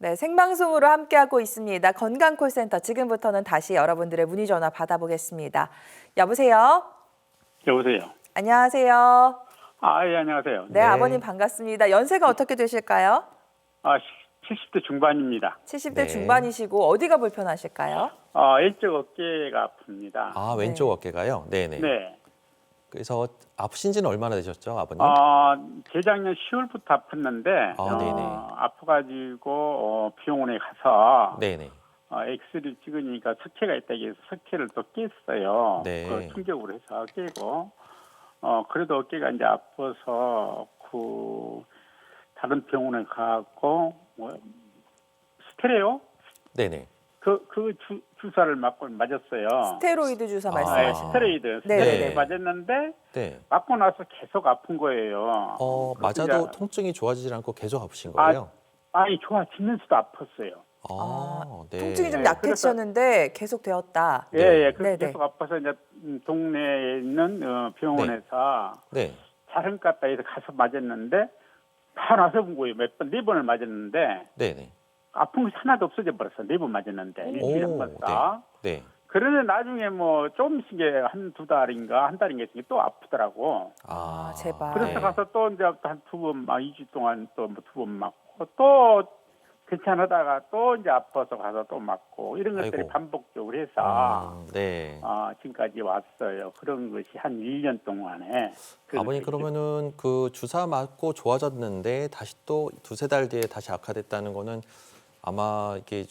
네, 생방송으로 함께하고 있습니다. 건강콜센터 지금부터는 다시 여러분들의 문의 전화 받아보겠습니다. 여보세요? 여보세요. 안녕하세요. 예, 안녕하세요. 네, 아버님 반갑습니다. 연세가 어떻게 되실까요? 70대 중반입니다. 70대 네. 중반이시고 어디가 불편하실까요? 왼쪽 어깨가 아픕니다. 아, 왼쪽 네. 어깨가요? 네네. 네. 그래서 아프신 지는 얼마나 되셨죠, 아버님? 재작년 10월부터 아팠는데, 네네. 아파가지고, 병원에 가서, 네네. 엑스를 찍으니까 석회가 있다고 해서 석회를 또 깼어요. 네. 그 충격으로 해서 깨고, 그래도 어깨가 이제 아파서, 다른 병원에 가고, 스테레오? 네네. 주사를 맞았어요. 스테로이드 주사 아, 네, 말씀하시는 스테로이드 네네네. 맞았는데 네. 맞고 나서 계속 아픈 거예요. 맞아도 통증이 좋아지지 않고 계속 아프신 거예요? 아니 좋아지면서도 아팠어요. 네. 통증이 좀 네, 약해지셨는데 계속 되었다. 네. 예, 그래서 네네. 계속 아파서 이제 동네에 있는 병원에서 네. 자른 갔다 해서 가서 맞았는데 바로 나서 본 거예요. 네 번을 맞았는데 네네. 아픈 것이 하나도 없어져 버렸어. 네 번 맞았는데 일주일에 한 번 다. 네. 그러는데 나중에 뭐 조금씩 한 두 달인가 한 달인가 있으니까 또 아프더라고. 제발. 그래서 네. 가서 또 이제 한 두 번, 2주 동안 또 두 번 맞고 또 괜찮하다가 또 이제 아파서 가서 또 맞고 이런 것들이 아이고. 반복적으로 해서 네. 지금까지 왔어요. 그런 것이 한 1년 동안에. 아버님 그러면은 그 주사 맞고 좋아졌는데 다시 또 두세 달 뒤에 다시 악화됐다는 거는 아마 이게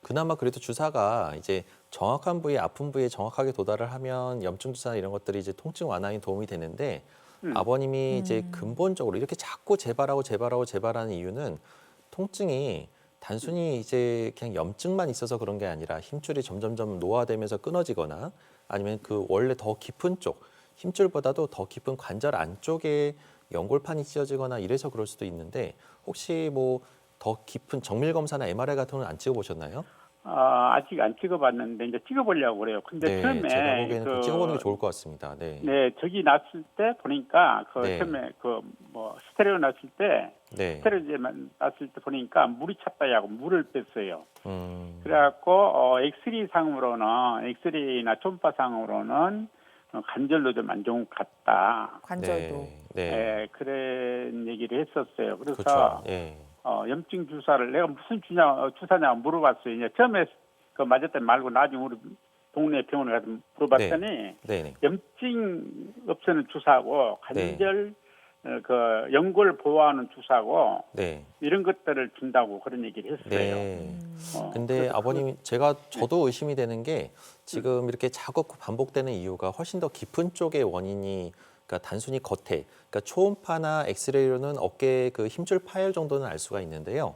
그나마 그래도 주사가 이제 정확한 부위에 아픈 부위에 정확하게 도달을 하면 염증 주사나 이런 것들이 이제 통증 완화에 도움이 되는데 아버님이 이제 근본적으로 이렇게 자꾸 재발하는 이유는 통증이 단순히 이제 그냥 염증만 있어서 그런 게 아니라 힘줄이 점점점 노화되면서 끊어지거나 아니면 그 원래 더 깊은 쪽 힘줄보다도 더 깊은 관절 안쪽에 연골판이 찢어지거나 이래서 그럴 수도 있는데 혹시 뭐 더 깊은 정밀 검사나 MRI 같은 건 안 찍어보셨나요? 아직 안 찍어봤는데 이제 찍어보려고 그래요. 근데 네, 처음에 제가 보기에는 좀 찍어보는 게 좋을 것 같습니다. 네. 네, 저기 났을 때 보니까 네. 처음에 스테레오 났을 때 네. 스테로이드만 났을 때 보니까 물이 찼다 하고 물을 뺐어요. 음, 그래갖고 엑스레이 상으로는 엑스레이나 초음파 상으로는 관절도 좀 안 좋은 것 같다. 관절도. 네. 네. 네, 그런 얘기를 했었어요. 그래서 그렇죠. 예. 염증 주사를 내가 무슨 주사냐 물어봤어요. 이제 처음에 그 맞았던 말고 나중에 우리 동네 병원에 가서 물어봤더니 네. 염증 없애는 주사하고 관절 그 연골 보호하는 주사하고 네. 이런 것들을 준다고 그런 얘기를 했어요. 네. 근데 그래서 아버님 저도 의심이 되는 게 지금 이렇게 자꾸 반복되는 이유가 훨씬 더 깊은 쪽의 원인이 그러니까 단순히 겉에 그러니까 초음파나 엑스레이로는 어깨 그 힘줄 파열 정도는 알 수가 있는데요.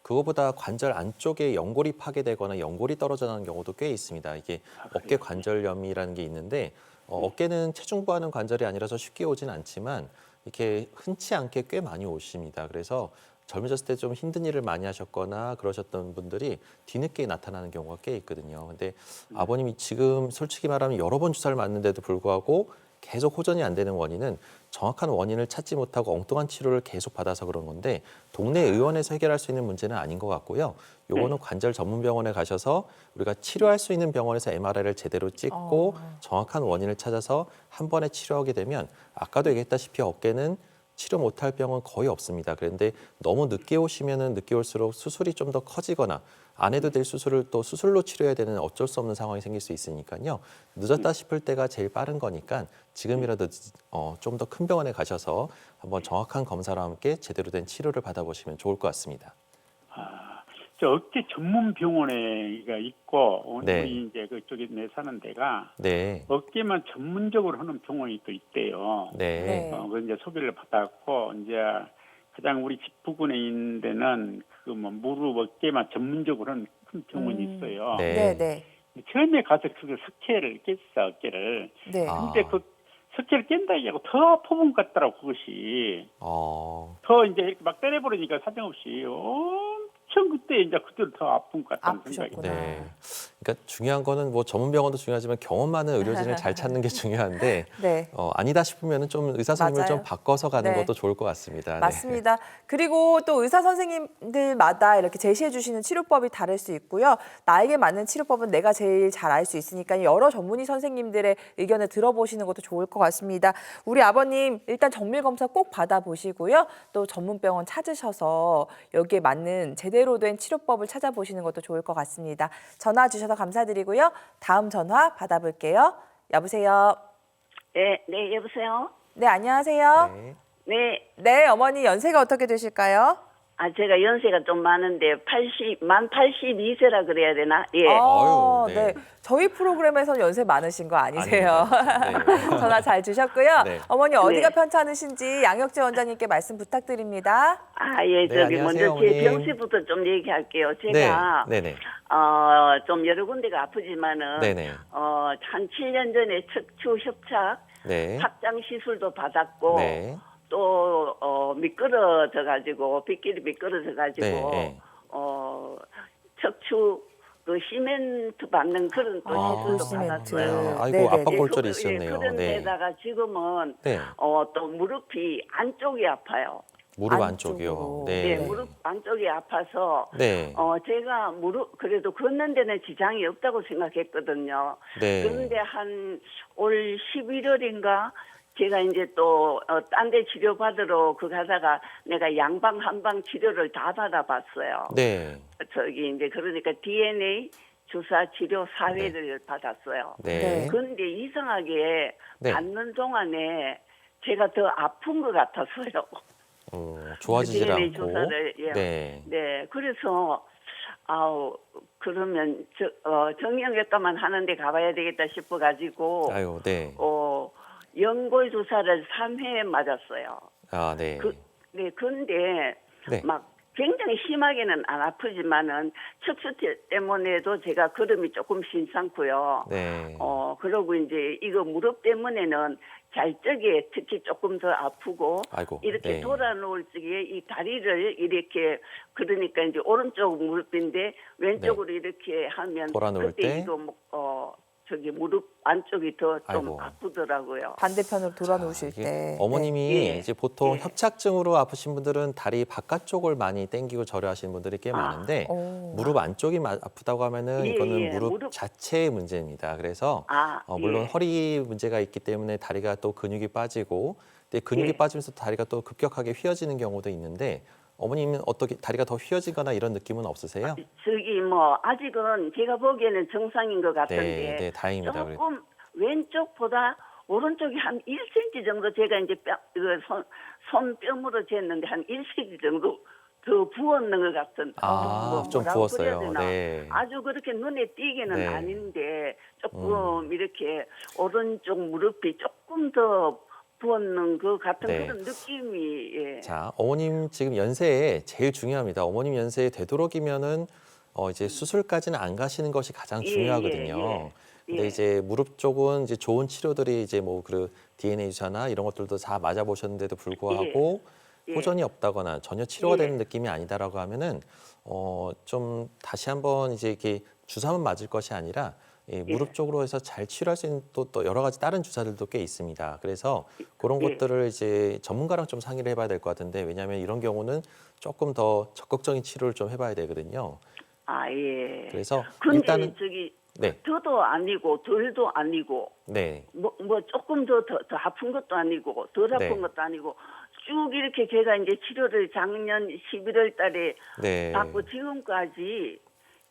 그거보다 관절 안쪽에 연골이 파괴되거나 연골이 떨어져 나는 경우도 꽤 있습니다. 이게 어깨 관절염이라는 게 있는데 어깨는 체중 부하는 관절이 아니라서 쉽게 오진 않지만 이렇게 흔치 않게 꽤 많이 오십니다. 그래서 젊으셨을 때 좀 힘든 일을 많이 하셨거나 그러셨던 분들이 뒤늦게 나타나는 경우가 꽤 있거든요. 근데 아버님이 지금 솔직히 말하면 여러 번 주사를 맞는데도 불구하고 계속 호전이 안 되는 원인은 정확한 원인을 찾지 못하고 엉뚱한 치료를 계속 받아서 그런 건데 동네 의원에서 해결할 수 있는 문제는 아닌 것 같고요. 요거는 관절 전문 병원에 가셔서 우리가 치료할 수 있는 병원에서 MRI를 제대로 찍고 정확한 원인을 찾아서 한 번에 치료하게 되면 아까도 얘기했다시피 어깨는 치료 못할 병은 거의 없습니다. 그런데 너무 늦게 오시면은 늦게 올수록 수술이 좀 더 커지거나 안 해도 될 수술을 또 수술로 치료해야 되는 어쩔 수 없는 상황이 생길 수 있으니까요. 늦었다 싶을 때가 제일 빠른 거니까 지금이라도 좀 더 큰 병원에 가셔서 한번 정확한 검사와 함께 제대로 된 치료를 받아보시면 좋을 것 같습니다. 저 어깨 전문 병원에가 있고 네. 우리 이제 그쪽에 내 사는 데가 네, 어깨만 전문적으로 하는 병원이 또 있대요. 네, 그 이제 소개를 받았고 이제 가장 우리 집 부근에 있는 데는 그 무릎 어깨만 전문적으로 하는 큰 병원이 있어요. 네. 네. 처음에 가서 그 석회를 깼어 어깨를. 네. 근데 그 석회를 깬다 이하고 더 아픈 것 같더라고 그것이. 더 이제 이렇게 막 때려버리니까 사정없이 엄청 그때 더 아픈 것 같다는 생각이. 아프셨구나. 네. 그러니까 중요한 거는 뭐 전문 병원도 중요하지만 경험 많은 의료진을 잘 찾는 게 중요한데 네. 아니다 싶으면은 좀 의사 선생님을 좀 맞아요. 바꿔서 가는 네. 것도 좋을 것 같습니다. 네. 맞습니다. 그리고 또 의사 선생님들마다 이렇게 제시해 주시는 치료법이 다를 수 있고요. 나에게 맞는 치료법은 내가 제일 잘 알 수 있으니까 여러 전문의 선생님들의 의견을 들어보시는 것도 좋을 것 같습니다. 우리 아버님 일단 정밀 검사 꼭 받아보시고요. 또 전문 병원 찾으셔서 여기에 맞는 제대로 된 치료법을 찾아보시는 것도 좋을 것 같습니다. 전화 주셔서 감사드리고요. 다음 전화 받아볼게요. 여보세요. 네, 여보세요? 네, 안녕하세요. 네. 네, 네, 어머니 연세가 어떻게 되실까요? 제가 연세가 좀 많은데, 만 82세라 그래야 되나? 예. 아, 아유, 네. 네. 저희 프로그램에서 연세 많으신 거 아니세요? 아닙니다. 네. 전화 잘 주셨고요. 네. 어머니 어디가 네. 편찮으신지 양혁재 원장님께 말씀 부탁드립니다. 예, 네, 저기, 안녕하세요, 먼저 제 어머님. 병실부터 좀 얘기할게요. 제가, 네, 네네. 좀 여러 군데가 아프지만은, 네네. 한 7년 전에 척추 협착, 네. 확장 시술도 받았고, 네. 또, 미끄러져가지고, 빗길이 미끄러져가지고, 네. 척추, 시멘트 박는 그런 또 시술도 시멘트. 받았어요. 아이고, 네네. 압박골절이 예, 있었네요. 그런데다가 지금은 네. 또 무릎이 안쪽이 아파요. 무릎 안쪽으로. 안쪽이요. 예, 네. 무릎 안쪽이 아파서 네. 제가 그래도 걷는 데는 지장이 없다고 생각했거든요. 네. 그런데 한 올 11월인가 제가 이제 또 딴 데 치료 받으러 가다가 내가 양방 한방 치료를 다 받아봤어요. 네. 저기 이제 그러니까 DNA 주사 치료 4회를 받았어요. 네. 그런데 이상하게 네. 받는 동안에 제가 더 아픈 것 같았어요. 좋아지질 DNA 않고. 주사를, 예. 네. 네, 그래서 그러면 정형외과만 하는데 가봐야 되겠다 싶어가지고 아유, 네. 연골 주사를 3회 맞았어요. 아, 네. 네, 근데 네. 막 굉장히 심하게는 안 아프지만은 척추 때문에도 제가 걸음이 조금 심상고요. 네. 그러고 이제 이거 무릎 때문에는 잘 적에 특히 조금 더 아프고 아이고. 이렇게 네. 돌아 누울 적에 이 다리를 이렇게 그러니까 이제 오른쪽 무릎인데 왼쪽으로 이렇게 하면 돌아 누울 그때 때? 이거 저기 무릎 안쪽이 더 좀 아이고. 아프더라고요. 반대편으로 돌아 누우실 이게 때. 어머님이 예. 이제 보통 예. 협착증으로 아프신 분들은 다리 바깥쪽을 많이 당기고 절여하시는 분들이 꽤 많은데 오. 무릎 안쪽이 아프다고 하면은 예, 이거는 예. 무릎 자체의 문제입니다. 그래서 물론 예. 허리 문제가 있기 때문에 다리가 또 근육이 빠지고 근데 근육이 예. 빠지면서 다리가 또 급격하게 휘어지는 경우도 있는데 어머님은 어떻게 다리가 더 휘어지거나 이런 느낌은 없으세요? 저기 아직은 제가 보기에는 정상인 것 같은데 네, 다행입니다. 조금 왼쪽보다 오른쪽이 한 1cm 정도 제가 이제 손뼘으로 쟀는데 한 1cm 정도 더 부었는 것 같은. 좀 뭐라고 부었어요. 그래야 되나. 네. 아주 그렇게 눈에 띄게는 네. 아닌데 조금 이렇게 오른쪽 무릎이 조금 더 부었는 것 같은 네. 그런 느낌이. 예. 자, 어머님 지금 연세에 제일 중요합니다. 어머님 연세에 되도록이면은 이제 수술까지는 안 가시는 것이 가장 예, 중요하거든요. 예, 예. 근데 예. 이제 무릎 쪽은 이제 좋은 치료들이 이제 DNA 주사나 이런 것들도 다 맞아보셨는데도 불구하고 예. 호전이 없다거나 전혀 치료가 예. 되는 느낌이 아니다라고 하면은 좀 다시 한번 이제 이렇게 주사만 맞을 것이 아니라 이 무릎 쪽으로 해서 잘 치료할 수 있는 또 여러 가지 다른 주사들도 꽤 있습니다. 그래서 그런 예. 것들을 이제 전문가랑 좀 상의를 해봐야 될 것 같은데 왜냐하면 이런 경우는 조금 더 적극적인 치료를 좀 해봐야 되거든요. 예. 그래서 근데 일단은 저기 네, 더도 아니고 덜도 아니고 네, 뭐 조금 더 아픈 것도 아니고 덜 아픈 네. 것도 아니고 쭉 이렇게 제가 이제 치료를 작년 11월 달에 네, 받고 지금까지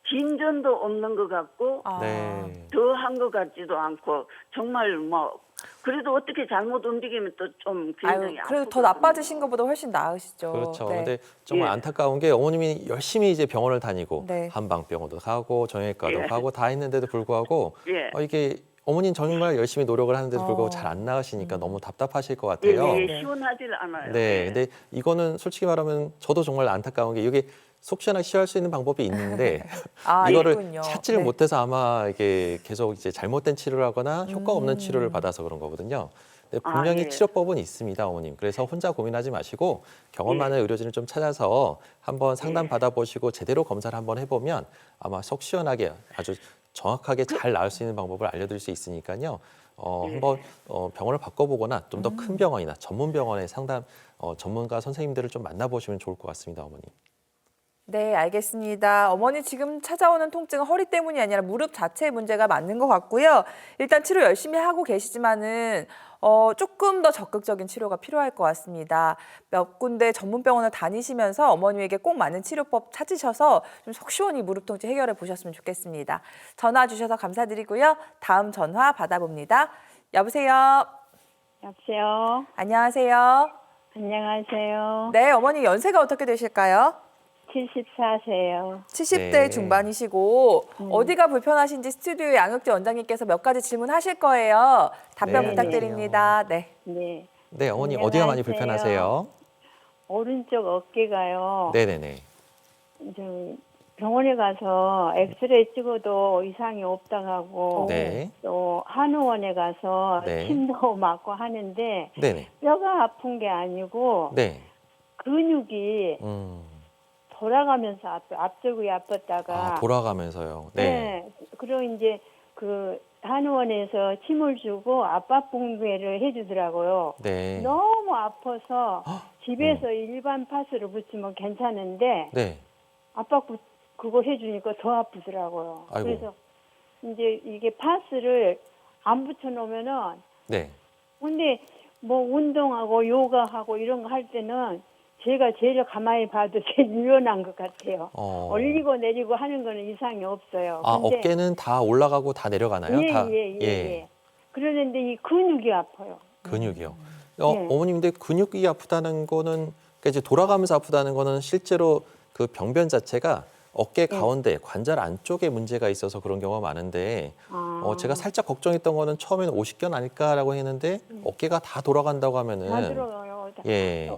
진전도 없는 것 같고 네. 더 한 것 같지도 않고 정말 그래도 어떻게 잘못 움직이면 또 좀 굉장히 그래도 더 아프거든요. 나빠지신 것보다 훨씬 나으시죠. 그렇죠. 네. 근데 정말 예. 안타까운 게 어머님이 열심히 이제 병원을 다니고 네. 한방병원도 가고 정형외과도 예. 가고 다 했는데도 불구하고 예. 이게 어머님 정말 열심히 노력을 하는데도 불구하고 어. 잘 안 나으시니까 너무 답답하실 것 예, 같아요. 예, 네. 시원하질 않아요. 네, 예. 근데 이거는 솔직히 말하면 저도 정말 안타까운 게 이게 속 시원하게 치료할 수 있는 방법이 있는데 이거를 있군요. 찾지를 네. 못해서 아마 이게 계속 이제 잘못된 치료를 하거나 효과 없는 치료를 받아서 그런 거거든요. 네, 분명히 예. 치료법은 있습니다, 어머님. 그래서 혼자 고민하지 마시고 경험 예. 많은 의료진을 좀 찾아서 한번 상담 받아보시고 제대로 검사를 한번 해보면 아마 속 시원하게 아주 정확하게 잘 나을 수 있는 방법을 알려드릴 수 있으니까요. 한번 병원을 바꿔보거나 좀 더 큰 병원이나 전문 병원의 상담 전문가 선생님들을 좀 만나보시면 좋을 것 같습니다, 어머님. 네, 알겠습니다. 어머니 지금 찾아오는 통증은 허리 때문이 아니라 무릎 자체의 문제가 맞는 것 같고요. 일단 치료 열심히 하고 계시지만은 조금 더 적극적인 치료가 필요할 것 같습니다. 몇 군데 전문 병원을 다니시면서 어머님에게 꼭 맞는 치료법 찾으셔서 좀 속 시원히 무릎 통증 해결해 보셨으면 좋겠습니다. 전화 주셔서 감사드리고요. 다음 전화 받아봅니다. 여보세요. 여보세요. 안녕하세요. 안녕하세요. 네, 어머니 연세가 어떻게 되실까요? 74세요. 70대 네. 중반이시고 어디가 불편하신지 스튜디오 양육재 원장님께서 몇 가지 질문하실 거예요. 답변 네, 부탁드립니다. 네. 네. 네, 어머니 어디가 많이 안녕하세요. 불편하세요? 오른쪽 어깨가요. 네네네. 좀 병원에 가서 엑스레이 찍어도 이상이 없다고 하고 네. 또 한의원에 가서 네. 침도 맞고 하는데 네네. 뼈가 아픈 게 아니고 네. 근육이 돌아가면서 앞쪽이 아팠다가 아, 돌아가면서요. 네. 네. 그리고 이제 그 한의원에서 침을 주고 압박붕괴를 해주더라고요. 네. 너무 아파서 헉! 집에서 일반 파스를 붙이면 괜찮은데 네. 그거 해주니까 더 아프더라고요. 아이고. 그래서 이제 이게 파스를 안 붙여놓으면은 네. 근데 뭐 운동하고 요가하고 이런 거 할 때는 제가 제일 가만히 봐도 제일 유연한 것 같아요. 올리고 내리고 하는 거는 이상이 없어요. 아, 근데 어깨는 다 올라가고 다 내려가나요? 다. 예. 그러는데 이 근육이 아파요. 근육이요. 네. 어머님, 근데 근육이 아프다는 거는, 그러니까 이제 돌아가면서 아프다는 거는 실제로 그 병변 자체가 어깨 가운데 관절 안쪽에 문제가 있어서 그런 경우가 많은데, 제가 살짝 걱정했던 거는 처음에는 오십견 아닐까라고 했는데 어깨가 다 돌아간다고 하면은, 다 들어가요. 예,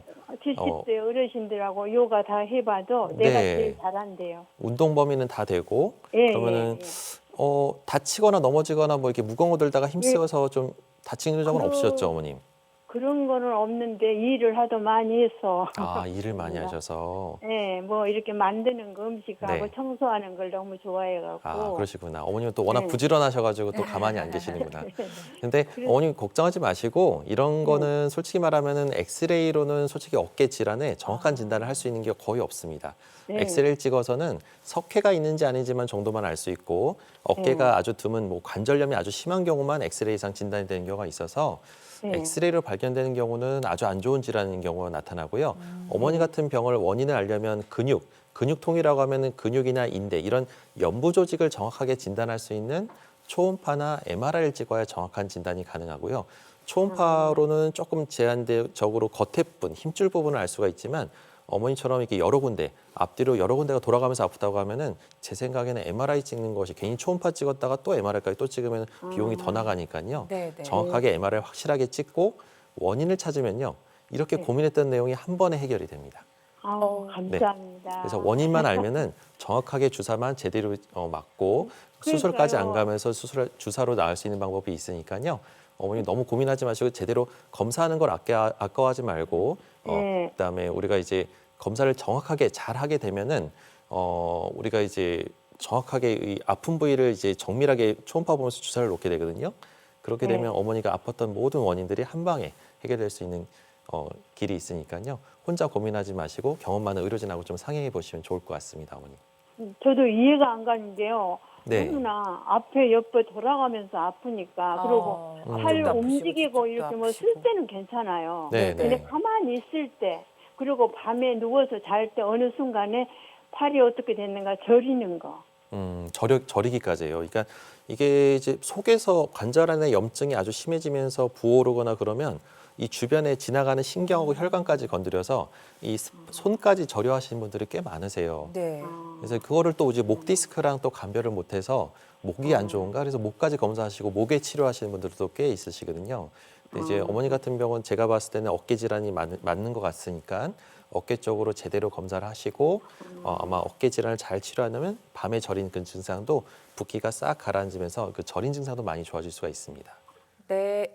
70대 어르신들하고 요가 다 해봐도 내가 네. 제일 잘한대요. 운동 범위는 다 되고, 예, 그러면은 예. 다치거나 넘어지거나 뭐 이렇게 무거운 거 들다가 힘쓰여서 좀 다친 적은 그럼- 없으셨죠, 어머님? 그런 거는 없는데 일을 하도 많이 해서 아, 일을 많이 하셔서. 네, 뭐 이렇게 만드는 거 음식하고 네. 청소하는 걸 너무 좋아해갖고 아, 그러시구나. 어머님은 또 워낙 네. 부지런하셔가지고 또 가만히 안 계시는구나. 근데 어머님 걱정하지 마시고 이런 거는 솔직히 말하면은 엑스레이로는 솔직히 어깨 질환에 정확한 진단을 할 수 있는 게 거의 없습니다. 네. 엑스레이를 찍어서는 석회가 있는지 아닌지만 정도만 알 수 있고 어깨가 아주 드문 뭐 관절염이 아주 심한 경우만 엑스레이상 진단이 되는 경우가 있어서 네. 엑스레이로 발견되는 경우는 아주 안 좋은 질환인 경우가 나타나고요. 어머니 같은 병을 원인을 알려면 근육통이라고 하면은 근육이나 인대 이런 연부 조직을 정확하게 진단할 수 있는 초음파나 MRI를 찍어야 정확한 진단이 가능하고요. 초음파로는 조금 제한적으로 겉에 부분, 힘줄 부분을 알 수가 있지만 어머니처럼 이렇게 여러 군데, 앞뒤로 여러 군데가 돌아가면서 아프다고 하면은 제 생각에는 MRI 찍는 것이 괜히 초음파 찍었다가 또 MRI까지 또 찍으면 비용이 더 나가니까요. 네, 네. 정확하게 MRI를 확실하게 찍고 원인을 찾으면요. 이렇게 고민했던 내용이 한 번에 해결이 됩니다. 아우, 감사합니다. 그래서 원인만 알면은 정확하게 주사만 제대로 맞고 수술까지 안 가면서 주사로 나을 수 있는 방법이 있으니까요. 어머니 너무 고민하지 마시고 제대로 검사하는 걸 아까워하지 말고 네. 그다음에 우리가 이제 검사를 정확하게 잘 하게 되면은 우리가 이제 정확하게 이 아픈 부위를 이제 정밀하게 초음파 보면서 주사를 놓게 되거든요. 그렇게 되면 어머니가 아팠던 모든 원인들이 한 방에 해결될 수 있는 길이 있으니까요. 혼자 고민하지 마시고 경험 많은 의료진하고 좀 상의해 보시면 좋을 것 같습니다, 어머니. 저도 이해가 안 가는데요. 네. 너무나 앞에 옆에 돌아가면서 아프니까 그리고 팔 아프시고 움직이고 뒤쪽도 이렇게 뭐 쓸 아프시고. 때는 괜찮아요. 네, 근데 네. 가만히 있을 때 그리고 밤에 누워서 잘 때 어느 순간에 팔이 어떻게 됐는가 저리는 거. 저리기까지예요. 그러니까 이게 이제 속에서 관절 안에 염증이 아주 심해지면서 부어오르거나 그러면 이 주변에 지나가는 신경하고 혈관까지 건드려서 이 손까지 저려하시는 분들이 꽤 많으세요. 네. 그래서 그거를 또 이제 목 디스크랑 또 감별을 못해서 목이 안 좋은가 그래서 목까지 검사하시고 목에 치료하시는 분들도 꽤 있으시거든요. 근데 이제 어머니 같은 경우는 제가 봤을 때는 어깨 질환이 맞는 것 같으니까 어깨 쪽으로 제대로 검사를 하시고 아마 어깨 질환을 잘 치료하면 밤에 저린 그 증상도 붓기가 싹 가라앉으면서 그 저린 증상도 많이 좋아질 수가 있습니다. 네.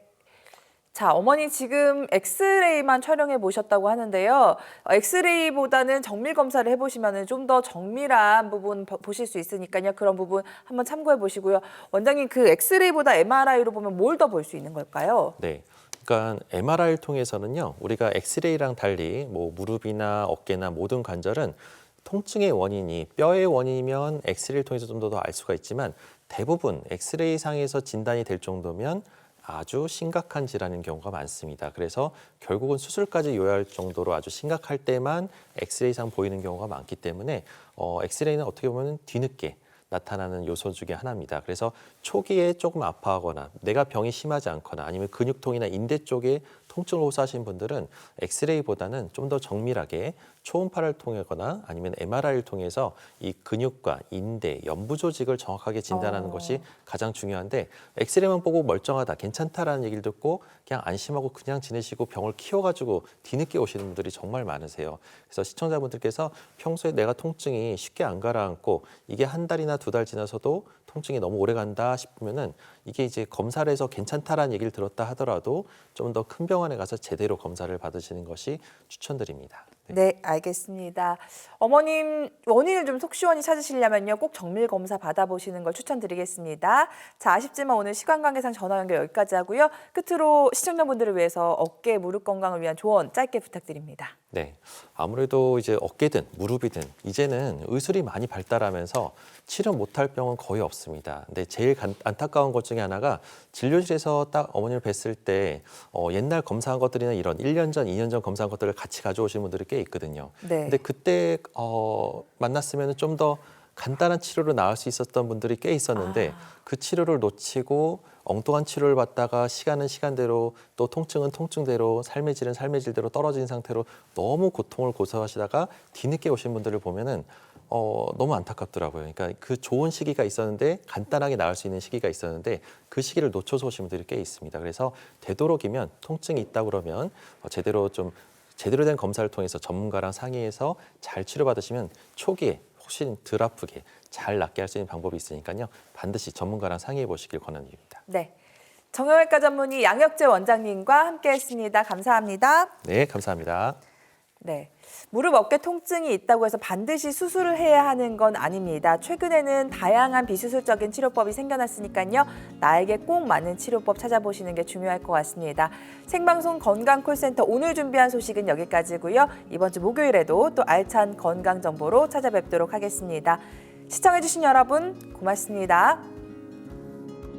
자, 어머니 지금 엑스레이만 촬영해 보셨다고 하는데요. 엑스레이보다는 정밀 검사를 해보시면 좀 더 정밀한 부분 보실 수 있으니까요. 그런 부분 한번 참고해 보시고요. 원장님, 그 엑스레이보다 MRI로 보면 뭘 더 볼 수 있는 걸까요? 네. 그러니까 MRI를 통해서는요, 우리가 엑스레이랑 달리 뭐 무릎이나 어깨나 모든 관절은 통증의 원인이 뼈의 원인이면 엑스레이를 통해서 좀 더 알 수가 있지만 대부분 엑스레이 상에서 진단이 될 정도면 아주 심각한 질환인 경우가 많습니다. 그래서 결국은 수술까지 요할 정도로 아주 심각할 때만 엑스레이상 보이는 경우가 많기 때문에 엑스레이는 어떻게 보면 뒤늦게 나타나는 요소 중에 하나입니다. 그래서 초기에 조금 아파하거나 내가 병이 심하지 않거나 아니면 근육통이나 인대 쪽에 통증을 호소하시는 분들은 엑스레이보다는 좀 더 정밀하게 초음파를 통하거나 아니면 MRI를 통해서 이 근육과 인대, 연부 조직을 정확하게 진단하는 것이 가장 중요한데 엑스레이만 보고 멀쩡하다, 괜찮다라는 얘기를 듣고 그냥 안심하고 그냥 지내시고 병을 키워가지고 뒤늦게 오시는 분들이 정말 많으세요. 그래서 시청자분들께서 평소에 내가 통증이 쉽게 안 가라앉고 이게 한 달이나 두 달 지나서도 통증이 너무 오래 간다 싶으면은 이게 이제 검사를 해서 괜찮다라는 얘기를 들었다 하더라도 좀 더 큰 병원에 가서 제대로 검사를 받으시는 것이 추천드립니다. 네, 알겠습니다. 어머님 원인을 좀 속 시원히 찾으시려면요, 꼭 정밀 검사 받아보시는 걸 추천드리겠습니다. 자, 아쉽지만 오늘 시간 관계상 전화 연결 여기까지 하고요. 끝으로 시청자분들을 위해서 어깨, 무릎 건강을 위한 조언 짧게 부탁드립니다. 네, 아무래도 이제 어깨든 무릎이든 이제는 의술이 많이 발달하면서 치료 못할 병은 거의 없습니다. 근데 제일 안타까운 것 중에 하나가 진료실에서 딱 어머니를 뵀을 때 옛날 검사한 것들이나 이런 1년 전, 2년 전 검사한 것들을 같이 가져오시는 분들이 꽤 있거든요. 네. 근데 그때 만났으면 좀 더 간단한 치료로 나을 수 있었던 분들이 꽤 있었는데 그 치료를 놓치고 엉뚱한 치료를 받다가 시간은 시간대로 또 통증은 통증대로 삶의 질은 삶의 질대로 떨어진 상태로 너무 고통을 고소하시다가 뒤늦게 오신 분들을 보면은 너무 안타깝더라고요. 그러니까 그 좋은 시기가 있었는데 간단하게 나을 수 있는 시기가 있었는데 그 시기를 놓쳐서 오신 분들이 꽤 있습니다. 그래서 되도록이면 통증이 있다 그러면 제대로 된 검사를 통해서 전문가랑 상의해서 잘 치료받으시면 초기에 훨씬 덜 아프게 잘 낫게 할 수 있는 방법이 있으니까요. 반드시 전문가랑 상의해 보시길 권합니다. 네, 정형외과 전문의 양혁재 원장님과 함께했습니다. 감사합니다. 네, 감사합니다. 네, 무릎 어깨 통증이 있다고 해서 반드시 수술을 해야 하는 건 아닙니다. 최근에는 다양한 비수술적인 치료법이 생겨났으니까요. 나에게 꼭 맞는 치료법 찾아보시는 게 중요할 것 같습니다. 생방송 건강콜센터 오늘 준비한 소식은 여기까지고요. 이번 주 목요일에도 또 알찬 건강 정보로 찾아뵙도록 하겠습니다. 시청해주신 여러분 고맙습니다.